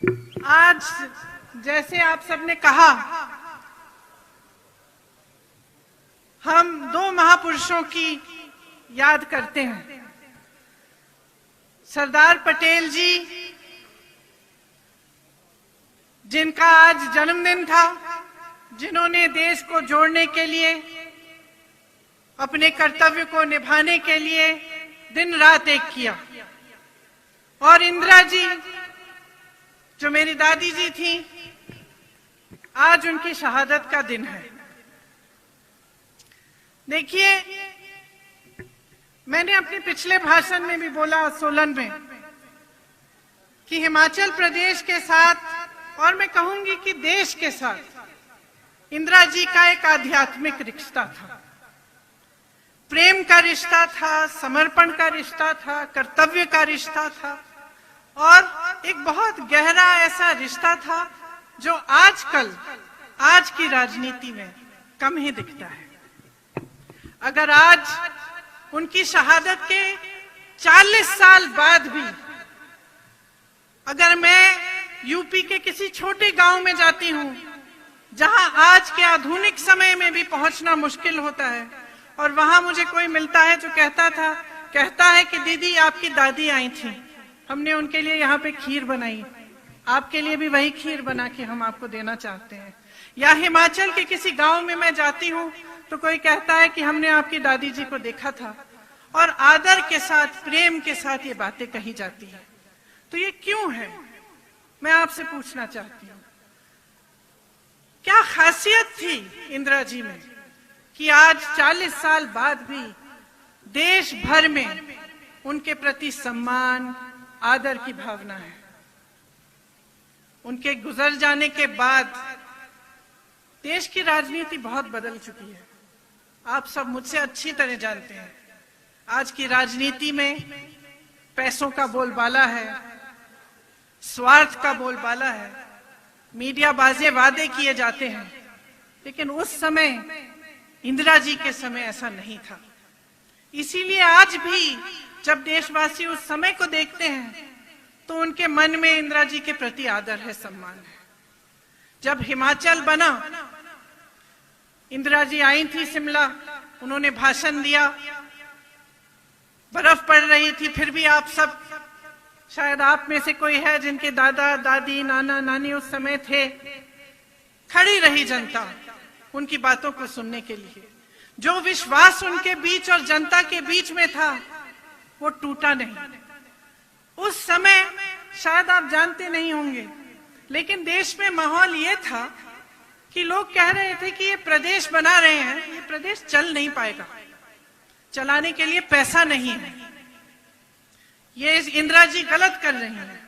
आज जैसे आप सबने कहा, हम दो महापुरुषों की याद करते हैं। सरदार पटेल जी, जिनका आज जन्मदिन था, जिन्होंने देश को जोड़ने के लिए, अपने कर्तव्य को निभाने के लिए दिन रात एक किया। और इंदिरा जी, जो मेरी दादी जी थी, आज उनकी शहादत का दिन है। देखिए, मैंने अपने पिछले भाषण में भी बोला सोलन में कि हिमाचल प्रदेश के साथ, और मैं कहूंगी कि देश के साथ, इंदिरा जी का एक आध्यात्मिक रिश्ता था, प्रेम का रिश्ता था, समर्पण का रिश्ता था, कर्तव्य का रिश्ता था, और एक बहुत गहरा ऐसा रिश्ता था जो आजकल आज की राजनीति में कम ही दिखता है। अगर आज उनकी शहादत के 40 साल बाद भी अगर मैं यूपी के किसी छोटे गांव में जाती हूं, जहां आज के आधुनिक समय में भी पहुंचना मुश्किल होता है, और वहां मुझे कोई मिलता है जो कहता है कि दीदी आपकी दादी आई थी, हमने उनके लिए यहाँ पे खीर बनाई, आपके लिए भी वही खीर बना के हम आपको देना चाहते हैं। या हिमाचल के किसी गांव में मैं जाती हूँ तो कोई कहता है कि हमने आपकी दादी जी को देखा था, और आदर के साथ, प्रेम के साथ ये बातें कही जाती है। तो ये क्यों है, मैं आपसे पूछना चाहती हूँ। क्या खासियत थी इंदिरा जी में कि आज 40 साल बाद भी देश भर में उनके प्रति सम्मान, आदर की भावना है। उनके गुजर जाने के बाद देश की राजनीति बहुत बदल चुकी है। आप सब मुझसे अच्छी तरह जानते हैं, आज की राजनीति में पैसों का बोलबाला है, स्वार्थ का बोलबाला है, मीडिया बाजे वादे किए जाते हैं। लेकिन उस समय, इंदिरा जी के समय ऐसा नहीं था। इसीलिए आज भी जब देशवासी उस समय को देखते हैं तो उनके मन में इंदिरा जी के प्रति आदर है, सम्मान है। जब हिमाचल बना, इंदिरा जी आई थी शिमला, उन्होंने भाषण दिया, बर्फ पड़ रही थी, फिर भी आप सब, शायद आप में से कोई है जिनके दादा दादी, नाना नानी उस समय थे, खड़ी रही जनता उनकी बातों को सुनने के लिए। जो विश्वास उनके बीच और जनता के बीच में था वो टूटा नहीं। उस समय शायद आप जानते नहीं होंगे, लेकिन देश में माहौल ये था कि लोग कह रहे थे कि ये प्रदेश बना रहे हैं, ये प्रदेश चल नहीं पाएगा, चलाने के लिए पैसा नहीं है, ये इंदिरा जी गलत कर रही हैं।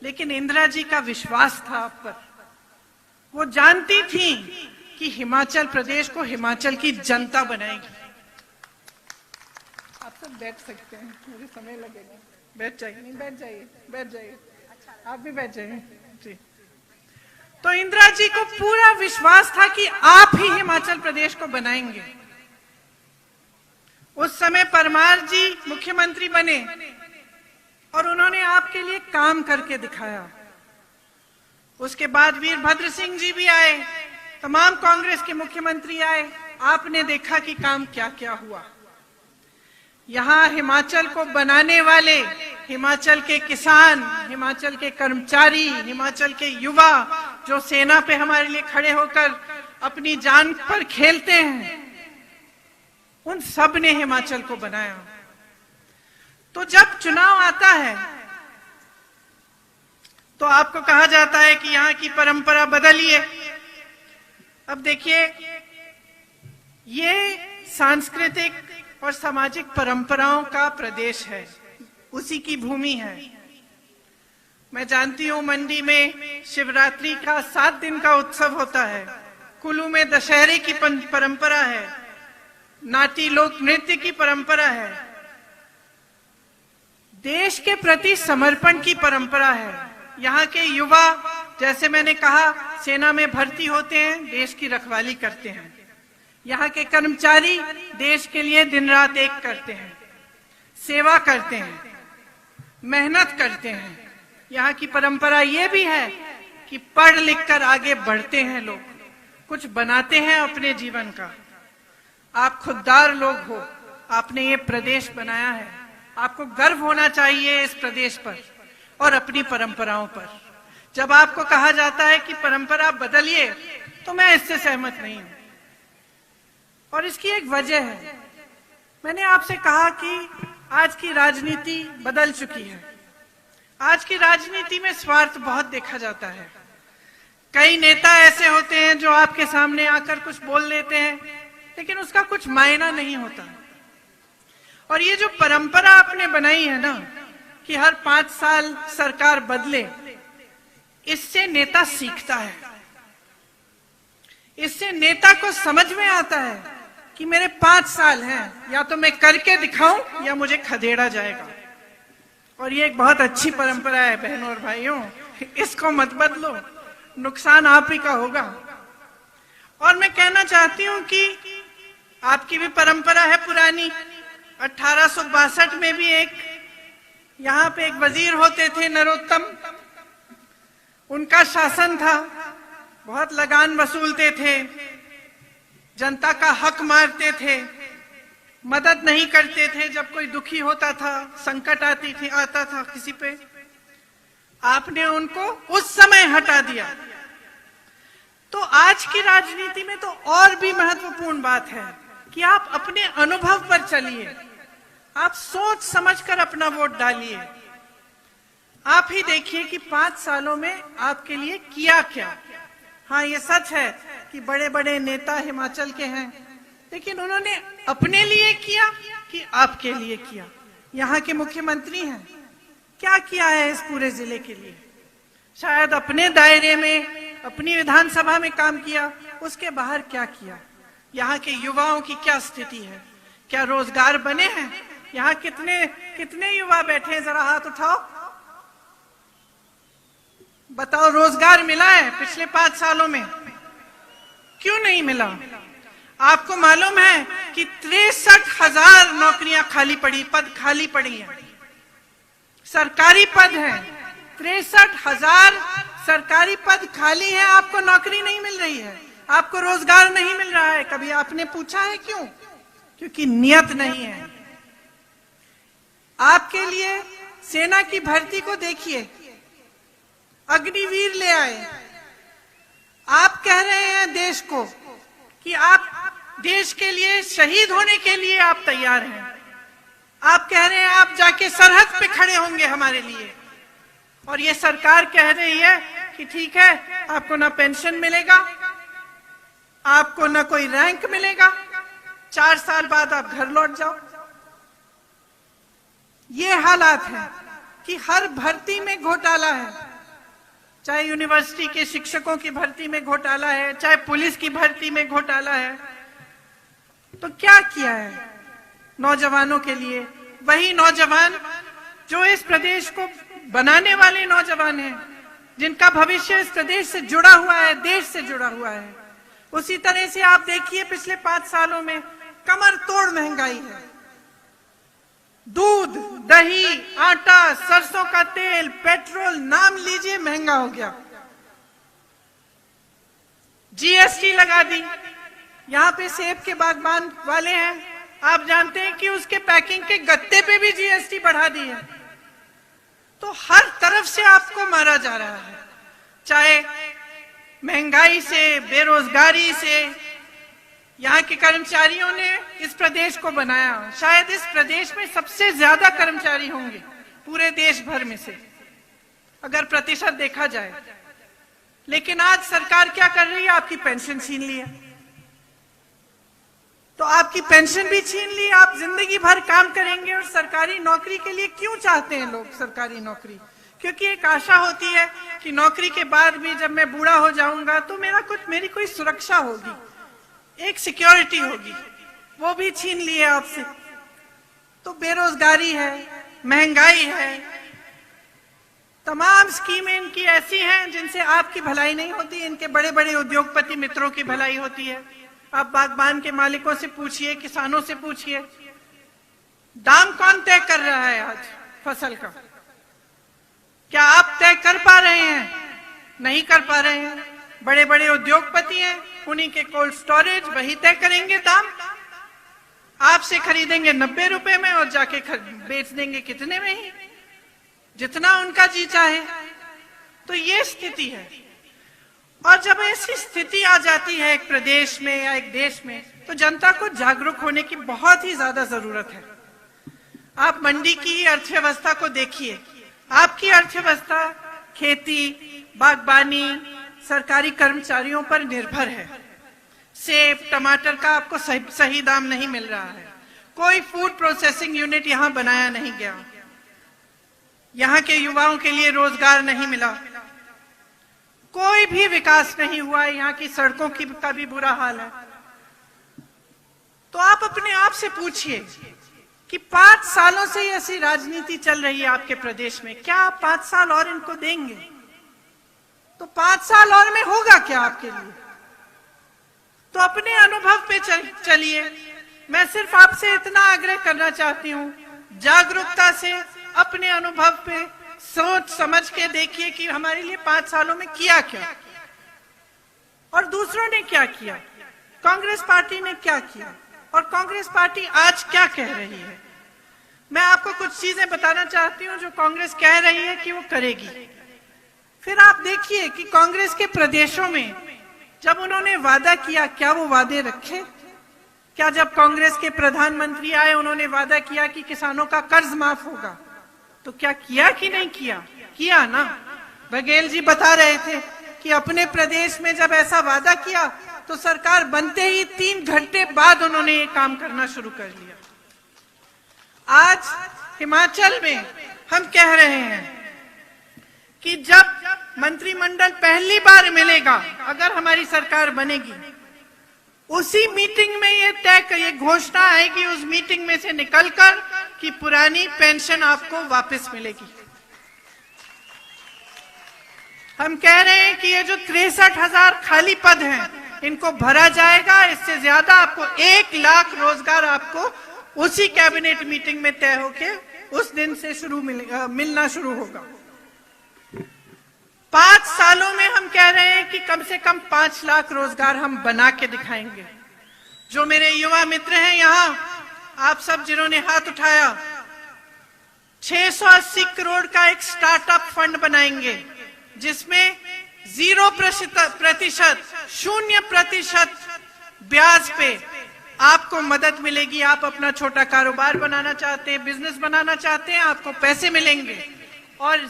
लेकिन इंदिरा जी का विश्वास था आप पर। वो जानती थी कि हिमाचल प्रदेश को हिमाचल की जनता बनाएगी। आप सब बैठ सकते हैं, मुझे समय लगेगा। बैठ जाइए, नहीं बैठ जाइए, बैठ जाइए, आप भी बैठ जाइए जी। तो इंदिरा जी को पूरा विश्वास था कि आप ही हिमाचल प्रदेश को बनाएंगे। उस समय परमार जी मुख्यमंत्री बने और उन्होंने आपके लिए काम करके दिखाया। उसके बाद वीरभद्र सिंह जी भी आए, तमाम कांग्रेस के मुख्यमंत्री आए, आपने देखा कि काम क्या क्या हुआ। यहाँ हिमाचल को बनाने वाले हिमाचल के किसान, हिमाचल के कर्मचारी, हिमाचल के युवा जो सेना पे हमारे लिए खड़े होकर अपनी जान पर खेलते हैं, उन सब ने हिमाचल को बनाया। तो जब चुनाव आता है तो आपको कहा जाता है कि यहाँ की परंपरा बदलिए। अब देखिए, ये सांस्कृतिक और सामाजिक परंपराओं का प्रदेश है, उसी की भूमि है। मैं जानती हूँ मंडी में शिवरात्रि का 7 दिन का उत्सव होता है, कुल्लू में दशहरे की परंपरा है, नाटी लोक नृत्य की परंपरा है, देश के प्रति समर्पण की परंपरा है। यहाँ के युवा, जैसे मैंने कहा, सेना में भर्ती होते हैं, देश की रखवाली करते हैं। यहाँ के कर्मचारी देश के लिए दिन रात एक करते हैं, सेवा करते हैं, मेहनत करते हैं, यहाँ की परंपरा ये भी है कि पढ़ लिख कर आगे बढ़ते हैं लोग, कुछ बनाते हैं अपने जीवन का। आप खुददार लोग हो, आपने ये प्रदेश बनाया है, आपको गर्व होना चाहिए इस प्रदेश पर और अपनी परंपराओं पर। जब आपको कहा जाता है कि परंपरा बदलिए, तो मैं इससे सहमत नहीं हूं। और इसकी एक वजह है, मैंने आपसे कहा कि आज की राजनीति बदल चुकी है। आज की राजनीति में स्वार्थ बहुत देखा जाता है। कई नेता ऐसे होते हैं जो आपके सामने आकर कुछ बोल देते हैं, लेकिन उसका कुछ मायना नहीं होता। और ये जो परंपरा आपने बनाई है ना कि हर 5 साल सरकार बदले, इससे नेता सीखता है, इससे नेता को समझ में आता है कि मेरे 5 साल हैं, या तो मैं करके दिखाऊं या मुझे खदेड़ा जाएगा। और ये एक बहुत अच्छी परंपरा है बहनों और भाइयों, इसको मत बदलो, नुकसान आप ही का होगा। और मैं कहना चाहती हूं कि आपकी भी परंपरा है पुरानी। 1862 में भी यहाँ पे एक वजीर होते थे नरोत्तम, उनका शासन था, बहुत लगान वसूलते थे, जनता का हक मारते थे, मदद नहीं करते थे जब कोई दुखी होता था, संकट आता था किसी पे। आपने उनको उस समय हटा दिया। तो आज की राजनीति में तो और भी महत्वपूर्ण बात है कि आप अपने अनुभव पर चलिए, आप सोच समझकर अपना वोट डालिए। आप ही देखिए कि 5 सालों में आपके लिए किया क्या। हाँ, ये सच है कि बड़े बड़े नेता हिमाचल के हैं, लेकिन उन्होंने अपने लिए किया कि आपके लिए किया। यहाँ के मुख्यमंत्री हैं, क्या किया है इस पूरे जिले के लिए? शायद अपने दायरे में, अपनी विधानसभा में काम किया, उसके बाहर क्या किया? यहाँ के युवाओं की क्या स्थिति है? क्या रोजगार बने हैं? यहाँ कितने युवा बैठे हैं, जरा हाथ उठाओ, बताओ रोजगार मिला है पिछले 5 सालों में? क्यों नहीं मिला? आपको मालूम है कि 63,000 नौकरियां खाली पड़ी, पद खाली पड़ी हैं, सरकारी पद हैं, 63,000 सरकारी पद खाली हैं, आपको नौकरी नहीं मिल रही है, आपको रोजगार नहीं मिल रहा है। कभी आपने पूछा है क्यों? क्योंकि नियत नहीं है। आपके लिए सेना की भर्ती को देखिए, अग्निवीर ले आए। आप कह रहे हैं देश को कि आप देश के लिए शहीद होने के लिए आप तैयार हैं। आप कह रहे हैं आप जाके सरहद पे खड़े होंगे हमारे लिए, और ये सरकार कह रही है कि ठीक है, आपको ना पेंशन मिलेगा, आपको ना कोई रैंक मिलेगा, 4 साल बाद आप घर लौट जाओ। ये हालात है कि हर भर्ती में घोटाला है, चाहे यूनिवर्सिटी के शिक्षकों की भर्ती में घोटाला है, चाहे पुलिस की भर्ती में घोटाला है। तो क्या किया है नौजवानों के लिए? वही नौजवान जो इस प्रदेश को बनाने वाले नौजवान हैं, जिनका भविष्य इस प्रदेश से जुड़ा हुआ है, देश से जुड़ा हुआ है। उसी तरह से आप देखिए पिछले 5 सालों में कमर तोड़ महंगाई है। दूध, दही, आटा, सरसों का तेल, पेट्रोल, नाम लीजिए, महंगा हो गया। जीएसटी लगा दी। यहाँ पे सेब के बागबान वाले हैं, आप जानते हैं कि उसके पैकिंग के गत्ते पे भी जीएसटी बढ़ा दी है। तो हर तरफ से आपको मारा जा रहा है, चाहे महंगाई से, बेरोजगारी से। यहाँ के कर्मचारियों ने इस प्रदेश को बनाया। शायद इस प्रदेश में सबसे ज्यादा कर्मचारी होंगे पूरे देश भर में से, अगर प्रतिशत देखा जाए। लेकिन आज सरकार क्या कर रही है? आपकी पेंशन छीन ली है। तो आपकी पेंशन भी छीन ली, आप जिंदगी भर काम करेंगे। और सरकारी नौकरी के लिए क्यों चाहते हैं लोग सरकारी नौकरी? क्योंकि एक आशा होती है कि नौकरी के बाद भी जब मैं बूढ़ा हो जाऊंगा तो मेरी कोई सुरक्षा होगी, एक सिक्योरिटी होगी। वो भी छीन लिए आपसे। तो बेरोजगारी है, महंगाई है, तमाम स्कीमें इनकी ऐसी हैं जिनसे आपकी भलाई नहीं होती, इनके बड़े बड़े उद्योगपति मित्रों की भलाई होती है। आप बागबान के मालिकों से पूछिए, किसानों से पूछिए, दाम कौन तय कर रहा है आज फसल का? क्या आप तय कर पा रहे हैं? नहीं कर पा रहे हैं। बड़े बड़े उद्योगपति हैं, उन्हीं के कोल्ड स्टोरेज वही तय करेंगे दाम। आपसे खरीदेंगे 90 रुपए में और जाके बेच देंगे कितने में ही, जितना उनका जी चाहे। तो ये स्थिति है। और जब ऐसी स्थिति आ जाती है एक प्रदेश में या एक देश में, तो जनता को जागरूक होने की बहुत ही ज्यादा जरूरत है। आप मंडी की अर्थव्यवस्था को देखिए। आपकी अर्थव्यवस्था खेती, बागबानी, सरकारी कर्मचारियों पर निर्भर है। सेब, टमाटर का आपको सही दाम नहीं मिल रहा है। कोई फूड प्रोसेसिंग यूनिट यहाँ बनाया नहीं गया। यहाँ के युवाओं के लिए रोजगार नहीं मिला। कोई भी विकास नहीं हुआ। यहाँ की सड़कों का भी बुरा हाल है। तो आप अपने आप से पूछिए कि 5 सालों से ऐसी राजनीति चल रही है आपके प्रदेश में, क्या आप 5 साल और इनको देंगे? तो 5 साल और में होगा क्या आपके लिए? तो अपने अनुभव पे चलिए। मैं सिर्फ आपसे इतना आग्रह करना चाहती हूँ, जागरूकता से अपने अनुभव पे सोच समझ के देखिए कि हमारे लिए 5 सालों में किया क्या और दूसरों ने क्या किया, कांग्रेस पार्टी ने क्या किया और कांग्रेस पार्टी आज क्या कह रही है। मैं आपको कुछ चीजें बताना चाहती हूँ जो कांग्रेस कह रही है कि वो करेगी। फिर आप देखिए कि कांग्रेस के प्रदेशों में जब उन्होंने वादा किया, क्या वो वादे रखे? क्या जब कांग्रेस के प्रधानमंत्री आए उन्होंने वादा किया कि किसानों का कर्ज माफ होगा? तो क्या किया कि नहीं किया? किया ना। बघेल जी बता रहे थे कि अपने प्रदेश में जब ऐसा वादा किया तो सरकार बनते ही 3 घंटे बाद उन्होंने ये काम करना शुरू कर लिया। आज हिमाचल में हम कह रहे हैं कि जब मंत्रिमंडल पहली बार मिलेगा, अगर हमारी सरकार बनेगी, उसी मीटिंग में ये घोषणा आएगी उस मीटिंग में से निकलकर कि पुरानी पेंशन आपको वापस मिलेगी। हम कह रहे हैं कि ये जो 63,000 खाली पद हैं, इनको भरा जाएगा। इससे ज्यादा आपको 1 लाख रोजगार आपको उसी कैबिनेट मीटिंग में तय होके उस दिन से मिलना शुरू होगा। 5 सालों में हम कह रहे हैं कि कम से कम 5 लाख रोजगार हम बना के दिखाएंगे। जो मेरे युवा मित्र हैं यहाँ, आप सब जिन्होंने हाथ उठाया, 680 करोड़ का एक स्टार्टअप फंड बनाएंगे जिसमें 0% ब्याज पे आपको मदद मिलेगी। आप अपना छोटा कारोबार बनाना चाहते हैं, बिजनेस बनाना चाहते हैं, आपको पैसे मिलेंगे और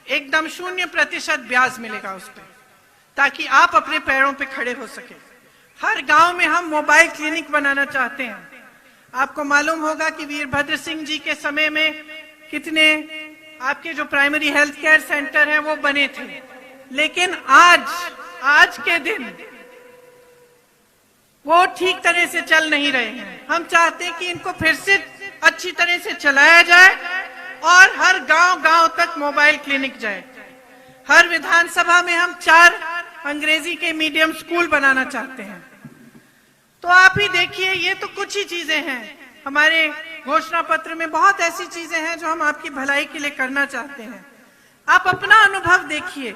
एकदम 0% ब्याज मिलेगा उस पर, ताकि आप अपने पैरों पे खड़े हो सके। हर गांव में हम मोबाइल क्लिनिक बनाना चाहते हैं। आपको मालूम होगा कि वीरभद्र सिंह जी के समय में कितने आपके जो प्राइमरी हेल्थ केयर सेंटर हैं वो बने थे, लेकिन आज के दिन वो ठीक तरह से चल नहीं रहे हैं। हम चाहते हैं कि इनको फिर से अच्छी तरह से चलाया जाए और हर गांव तक मोबाइल क्लिनिक जाए। हर विधानसभा में हम 4 अंग्रेजी के मीडियम स्कूल बनाना चाहते हैं। तो आप ही देखिए, ये तो कुछ ही चीजें हैं। हमारे घोषणा पत्र में बहुत ऐसी चीजें हैं जो हम आपकी भलाई के लिए करना चाहते हैं। आप अपना अनुभव देखिए।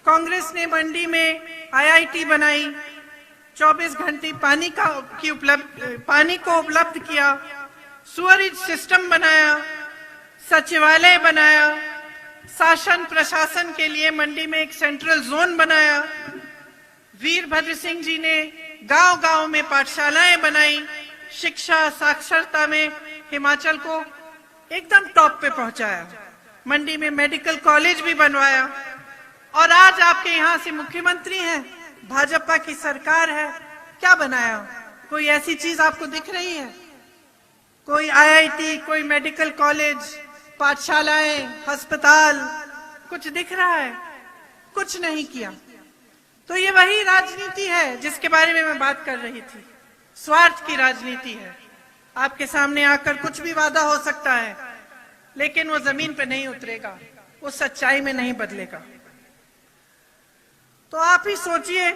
कांग्रेस ने मंडी में IIT बनाई, 24 घंटे पानी को उपलब्ध किया, सुअरेज सिस्टम बनाया, सचिवालय बनाया, शासन प्रशासन के लिए मंडी में एक सेंट्रल जोन बनाया। वीरभद्र सिंह जी ने गांव-गांव में पाठशालाएं बनाई, शिक्षा साक्षरता में हिमाचल को एकदम टॉप पे पहुंचाया। मंडी में मेडिकल कॉलेज भी बनवाया और आज आपके यहाँ से मुख्यमंत्री हैं, भाजपा की सरकार है। क्या बनाया? कोई ऐसी चीज आपको दिख रही है? कोई IIT, कोई मेडिकल कॉलेज, पाठशालाएं, अस्पताल, कुछ दिख रहा है? कुछ नहीं किया। तो ये वही राजनीति है जिसके बारे में मैं बात कर रही थी। स्वार्थ की राजनीति है। आपके सामने आकर कुछ भी वादा हो सकता है, लेकिन वो जमीन पे नहीं उतरेगा, वो सच्चाई में नहीं बदलेगा। तो आप ही सोचिए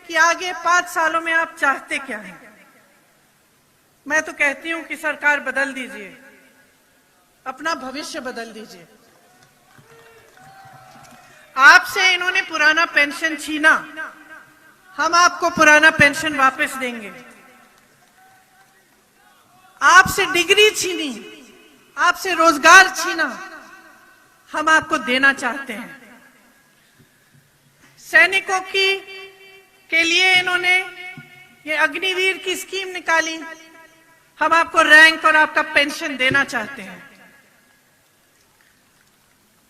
कि आगे 5 सालों में आप चाहते क्या हैं। मैं तो कहती हूं कि सरकार बदल दीजिए, अपना भविष्य बदल दीजिए। आपसे इन्होंने पुराना पेंशन छीना, हम आपको पुराना पेंशन वापस देंगे। आपसे डिग्री छीनी, आपसे रोजगार छीना, हम आपको देना चाहते हैं। सैनिकों के लिए इन्होंने ये अग्निवीर की स्कीम निकाली, हम आपको रैंक और आपका पेंशन देना चाहते हैं।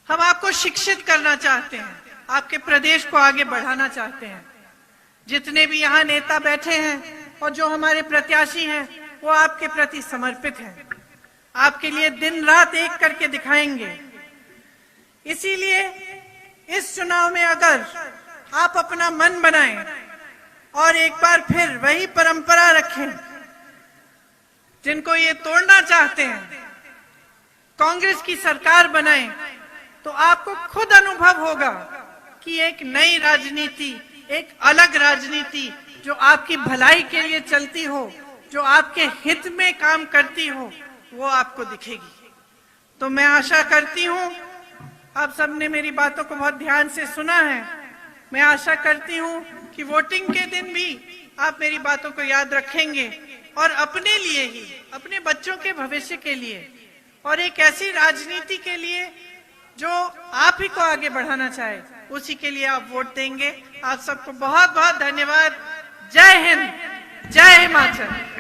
हम आपको शिक्षित करना चाहते हैं, आपके प्रदेश को आगे बढ़ाना चाहते हैं। जितने भी यहाँ नेता बैठे हैं और जो हमारे प्रत्याशी हैं, वो आपके प्रति समर्पित हैं, आपके लिए दिन रात एक करके दिखाएंगे। इसीलिए इस चुनाव में अगर आप अपना मन बनाएं और एक बार फिर वही परंपरा रखें जिनको ये तोड़ना चाहते हैं, कांग्रेस की सरकार बनाएं, तो आपको खुद अनुभव होगा कि एक नई राजनीति, एक अलग राजनीति जो आपकी भलाई के लिए चलती हो, जो आपके हित में काम करती हो, वो आपको दिखेगी। तो मैं आशा करती हूं, आप सबने मेरी बातों को बहुत ध्यान से सुना है। मैं आशा करती हूं कि वोटिंग के दिन भी आप मेरी बातों को याद रखेंगे और अपने लिए ही, अपने बच्चों के भविष्य के लिए और एक ऐसी राजनीति के लिए जो आप ही को आगे बढ़ाना चाहे, उसी के लिए आप वोट देंगे। आप सबको बहुत बहुत धन्यवाद। जय हिंद, जय हिमाचल।